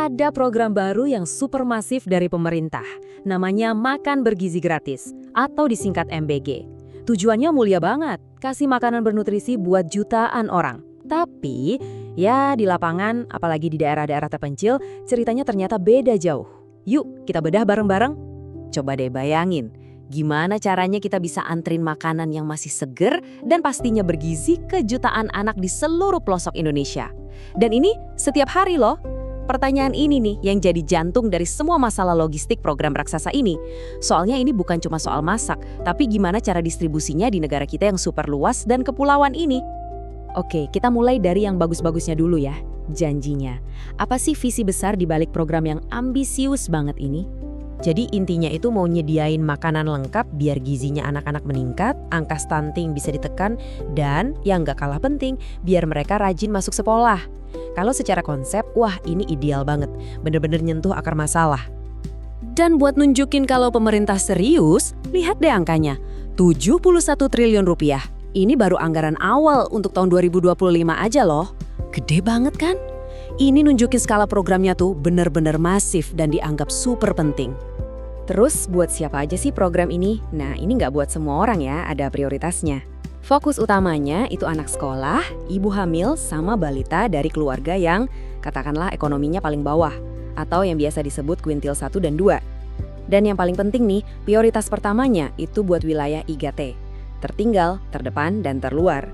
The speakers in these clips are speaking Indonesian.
ada program baru yang super masif dari pemerintah. Namanya Makan Bergizi Gratis, atau disingkat MBG. Tujuannya mulia banget, kasih makanan bernutrisi buat jutaan orang. Tapi, ya di lapangan, apalagi di daerah-daerah terpencil, ceritanya ternyata beda jauh. Yuk, kita bedah bareng-bareng. Coba deh bayangin, gimana caranya kita bisa antrin makanan yang masih seger dan pastinya bergizi ke jutaan anak di seluruh pelosok Indonesia. Dan ini setiap hari loh. Pertanyaan ini nih yang jadi jantung dari semua masalah logistik program raksasa ini. Soalnya ini bukan cuma soal masak, tapi gimana cara distribusinya di negara kita yang super luas dan kepulauan ini. Oke, kita mulai dari yang bagus-bagusnya dulu ya, janjinya. Apa sih visi besar di balik program yang ambisius banget ini? Jadi intinya itu mau nyediain makanan lengkap biar gizinya anak-anak meningkat, angka stunting bisa ditekan, dan yang nggak kalah penting, biar mereka rajin masuk sekolah. Kalau secara konsep, wah ini ideal banget, bener-bener nyentuh akar masalah. Dan buat nunjukin kalau pemerintah serius, lihat deh angkanya, 71 triliun rupiah. Ini baru anggaran awal untuk tahun 2025 aja loh. Gede banget kan? Ini nunjukin skala programnya tuh bener-bener masif dan dianggap super penting. Terus buat siapa aja sih program ini? Nah ini nggak buat semua orang ya, ada prioritasnya. Fokus utamanya itu anak sekolah, ibu hamil, sama balita dari keluarga yang katakanlah ekonominya paling bawah atau yang biasa disebut kuintil 1 dan 2. Dan yang paling penting nih, prioritas pertamanya itu buat wilayah 3T, tertinggal, terdepan, dan terluar.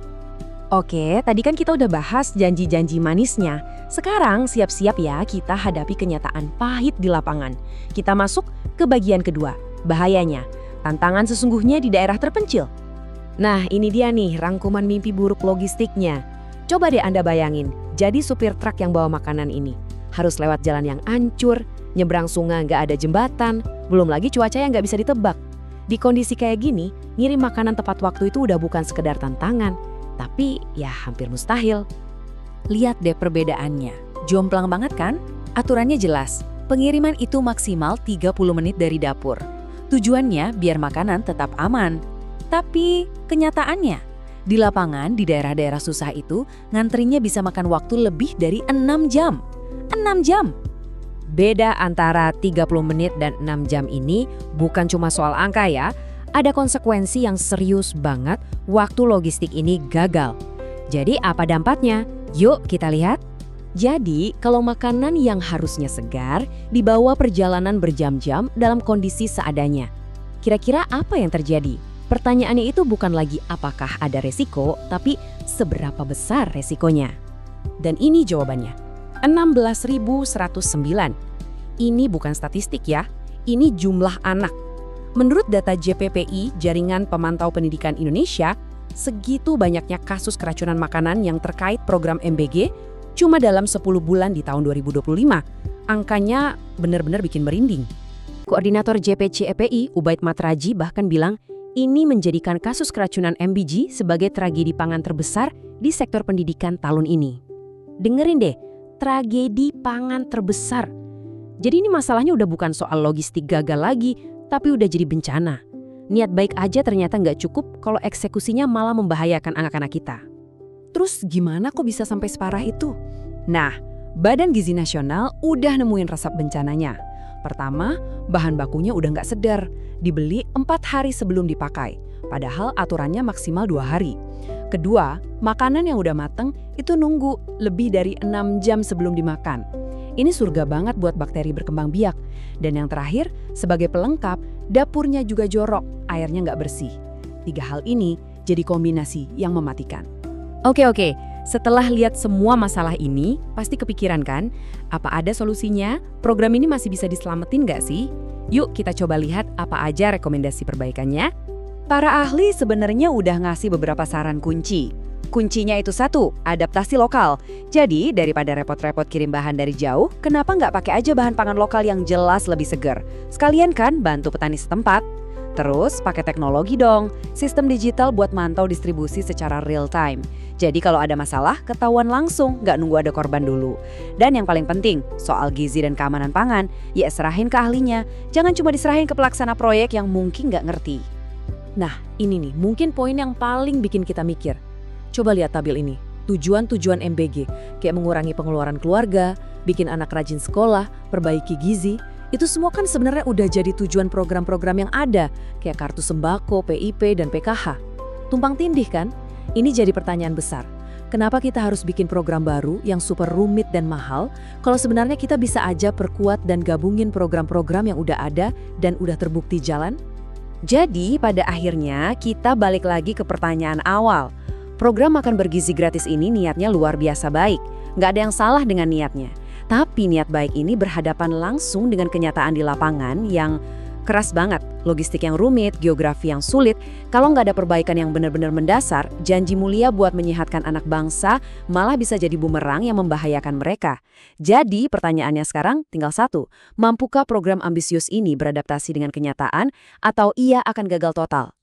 Oke, tadi kan kita udah bahas janji-janji manisnya. Sekarang siap-siap ya kita hadapi kenyataan pahit di lapangan. Kita masuk ke bagian kedua, bahayanya, tantangan sesungguhnya di daerah terpencil. Nah ini dia nih rangkuman mimpi buruk logistiknya. Coba deh Anda bayangin, jadi supir truk yang bawa makanan ini. Harus lewat jalan yang hancur, nyebrang sungai nggak ada jembatan, belum lagi cuaca yang nggak bisa ditebak. Di kondisi kayak gini, ngirim makanan tepat waktu itu udah bukan sekedar tantangan, tapi ya hampir mustahil. Lihat deh perbedaannya, jomplang banget kan? Aturannya jelas, pengiriman itu maksimal 30 menit dari dapur. Tujuannya biar makanan tetap aman. Tapi kenyataannya, di lapangan di daerah-daerah susah itu ngantrinya bisa makan waktu lebih dari 6 jam. 6 jam! Beda antara 30 menit dan 6 jam ini bukan cuma soal angka ya, ada konsekuensi yang serius banget waktu logistik ini gagal. Jadi apa dampaknya? Yuk kita lihat. Jadi kalau makanan yang harusnya segar dibawa perjalanan berjam-jam dalam kondisi seadanya. Kira-kira apa yang terjadi? Pertanyaannya itu bukan lagi apakah ada resiko, tapi seberapa besar resikonya. Dan ini jawabannya, 16.109. Ini bukan statistik ya, ini jumlah anak. Menurut data JPPI, Jaringan Pemantau Pendidikan Indonesia, segitu banyaknya kasus keracunan makanan yang terkait program MBG cuma dalam 10 bulan di tahun 2025. Angkanya benar-benar bikin merinding. Koordinator JPCEPI, Ubaid Matraji bahkan bilang, ini menjadikan kasus keracunan MBG sebagai tragedi pangan terbesar di sektor pendidikan tahun ini. Dengerin deh, tragedi pangan terbesar. Jadi ini masalahnya udah bukan soal logistik gagal lagi, tapi udah jadi bencana. Niat baik aja ternyata nggak cukup kalau eksekusinya malah membahayakan anak-anak kita. Terus gimana kok bisa sampai separah itu? Nah, Badan Gizi Nasional udah nemuin resep bencananya. Pertama, bahan bakunya udah nggak sedar, dibeli 4 hari sebelum dipakai, padahal aturannya maksimal 2 hari. Kedua, makanan yang udah mateng itu nunggu lebih dari 6 jam sebelum dimakan. Ini surga banget buat bakteri berkembang biak. Dan yang terakhir, sebagai pelengkap, dapurnya juga jorok, airnya nggak bersih. 3 hal ini jadi kombinasi yang mematikan. Oke. Setelah lihat semua masalah ini, pasti kepikiran kan? Apa ada solusinya? Program ini masih bisa diselamatin nggak sih? Yuk kita coba lihat apa aja rekomendasi perbaikannya. Para ahli sebenarnya udah ngasih beberapa saran kunci. Kuncinya itu 1, adaptasi lokal. Jadi daripada repot-repot kirim bahan dari jauh, kenapa nggak pakai aja bahan pangan lokal yang jelas lebih segar? Sekalian kan bantu petani setempat. Terus pakai teknologi dong, sistem digital buat mantau distribusi secara real time. Jadi kalau ada masalah, ketahuan langsung, nggak nunggu ada korban dulu. Dan yang paling penting, soal gizi dan keamanan pangan, ya serahin ke ahlinya. Jangan cuma diserahin ke pelaksana proyek yang mungkin nggak ngerti. Nah, ini nih mungkin poin yang paling bikin kita mikir. Coba lihat tabel ini, tujuan-tujuan MBG, kayak mengurangi pengeluaran keluarga, bikin anak rajin sekolah, perbaiki gizi, itu semua kan sebenarnya udah jadi tujuan program-program yang ada, kayak kartu sembako, PIP, dan PKH. Tumpang tindih kan? Ini jadi pertanyaan besar. Kenapa kita harus bikin program baru yang super rumit dan mahal, kalau sebenarnya kita bisa aja perkuat dan gabungin program-program yang udah ada dan udah terbukti jalan? Jadi, pada akhirnya kita balik lagi ke pertanyaan awal. Program makan bergizi gratis ini niatnya luar biasa baik. Nggak ada yang salah dengan niatnya. Tapi niat baik ini berhadapan langsung dengan kenyataan di lapangan yang keras banget. Logistik yang rumit, geografi yang sulit. Kalau nggak ada perbaikan yang benar-benar mendasar, janji mulia buat menyehatkan anak bangsa malah bisa jadi bumerang yang membahayakan mereka. Jadi pertanyaannya sekarang tinggal satu, mampukah program ambisius ini beradaptasi dengan kenyataan atau ia akan gagal total?